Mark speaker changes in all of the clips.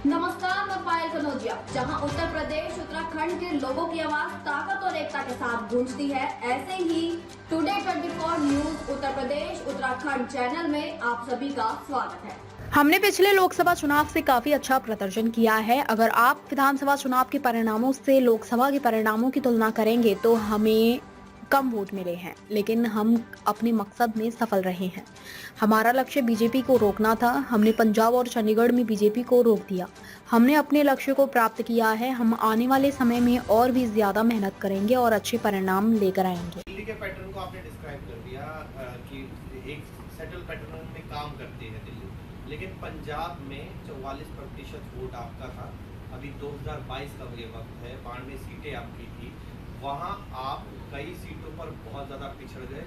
Speaker 1: नमस्कार, मैं पायल कनौजिया। जहां उत्तर प्रदेश उत्तराखंड के लोगों की आवाज ताकत और एकता के साथ गूंजती है, ऐसे ही today 24 news Uttar Pradesh Uttarakhand channel में आप सभी का स्वागत है।
Speaker 2: हमने पिछले लोकसभा चुनाव से काफी अच्छा प्रदर्शन किया है। अगर आप विधानसभा चुनाव के परिणामों से लोकसभा के परिणामों की तुलना करेंगे तो हमें कम वोट मिले हैं, लेकिन हम अपने मकसद में सफल रहे हैं। हमारा लक्ष्य बीजेपी को रोकना था। हमने पंजाब और चंडीगढ़ में बीजेपी को रोक दिया। हमने अपने लक्ष्य को प्राप्त किया है। हम आने वाले समय में और भी ज्यादा मेहनत करेंगे और अच्छे परिणाम लेकर आएंगे।
Speaker 3: दिल्ली के पैटर्न को आपने डिस्क्राइब कर दिया कि एक सेटल पैटर्न में काम करती है दिल्ली, लेकिन पंजाब में 44% वोट आपका था। अभी 2022 का ये वक्त है, 92 सीटें आपकी थी, वहाँ आप कई सीटों पर बहुत ज़्यादा पिछड़ गए।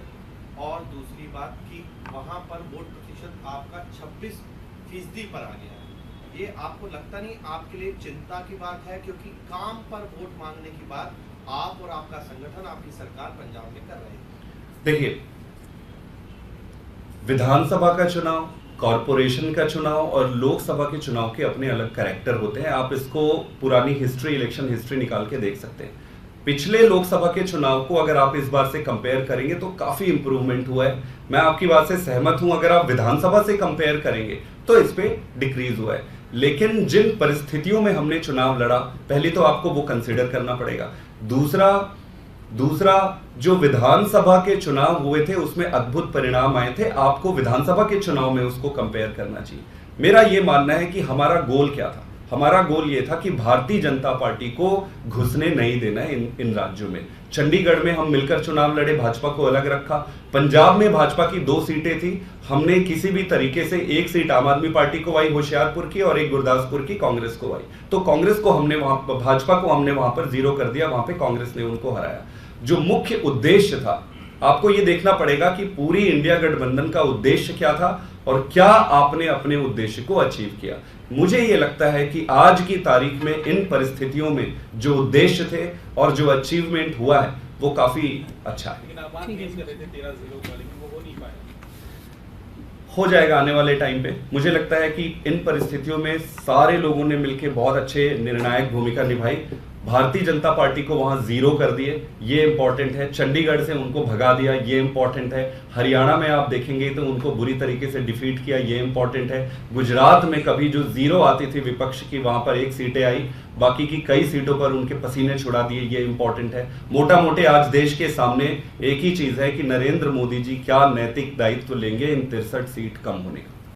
Speaker 3: और दूसरी बात कि वहाँ पर वोट प्रतिशत आपका 26% पर आ गया है। ये आपको लगता नहीं आपके लिए चिंता की बात है, क्योंकि काम पर वोट मांगने की बात आप और आपका संगठन, आपकी सरकार पंजाब में कर रहे हैं।
Speaker 4: देखिए, विधानसभा का चुनाव, कॉरपोरेशन का चुनाव और लोकसभा के चुनाव के अपने अलग कैरेक्टर होते हैं। आप इसको पुरानी हिस्ट्री, इलेक्शन हिस्ट्री निकाल के देख सकते हैं। पिछले लोकसभा के चुनाव को अगर आप इस बार से कंपेयर करेंगे तो काफी इंप्रूवमेंट हुआ है। मैं आपकी बात से सहमत हूं। अगर आप विधानसभा से कंपेयर करेंगे तो इस पे डिक्रीज हुआ है। लेकिन जिन परिस्थितियों में हमने चुनाव लड़ा, पहले तो आपको वो कंसिडर करना पड़ेगा। दूसरा जो विधानसभा के चुनाव हुए थे उसमें अद्भुत परिणाम आए थे। आपको विधानसभा के चुनाव में उसको कंपेयर करना चाहिए। मेरा ये मानना है कि हमारा गोल क्या था। हमारा गोल ये था कि भारतीय जनता पार्टी को घुसने नहीं देना है इन राज्यों में। चंडीगढ़ में हम मिलकर चुनाव लड़े, भाजपा को अलग रखा। पंजाब में भाजपा की 2 सीटें थी, हमने किसी भी तरीके से 1 सीट आम आदमी पार्टी को आई होशियारपुर की और 1 गुरदासपुर की कांग्रेस को आई। तो कांग्रेस को हमने वहां, भाजपा को हमने वहां पर 0 कर दिया। वहां पे कांग्रेस ने उनको हराया। जो मुख्य उद्देश्य था, आपको ये देखना पड़ेगा कि पूरी इंडिया गठबंधन का उद्देश्य क्या था और क्या आपने अपने उद्देश्य को अचीव किया। मुझे ये लगता है कि आज की तारीख में इन परिस्थितियों में जो उद्देश्य थे और जो अचीवमेंट हुआ है वो काफी अच्छा है। हो जाएगा आने वाले टाइम पे। मुझे लगता है कि इन परिस्थितियों में सारे लोगों ने मिलकर बहुत अच्छे निर्णायक भूमिका निभाई। भारतीय जनता पार्टी को वहां 0 कर दिए, ये इंपॉर्टेंट है। चंडीगढ़ से उनको भगा दिया, ये इंपॉर्टेंट है। हरियाणा में आप देखेंगे तो उनको बुरी तरीके से डिफीट किया, ये इंपॉर्टेंट है। गुजरात में कभी जो 0 आती थी विपक्ष की, वहां पर 1 सीटें आई, बाकी की कई सीटों पर उनके पसीने छुड़ा दिए, ये इंपॉर्टेंट है। मोटा मोटे आज देश के सामने एक ही चीज है कि नरेंद्र मोदी जी क्या नैतिक दायित्व लेंगे इन 63 सीट कम होने का।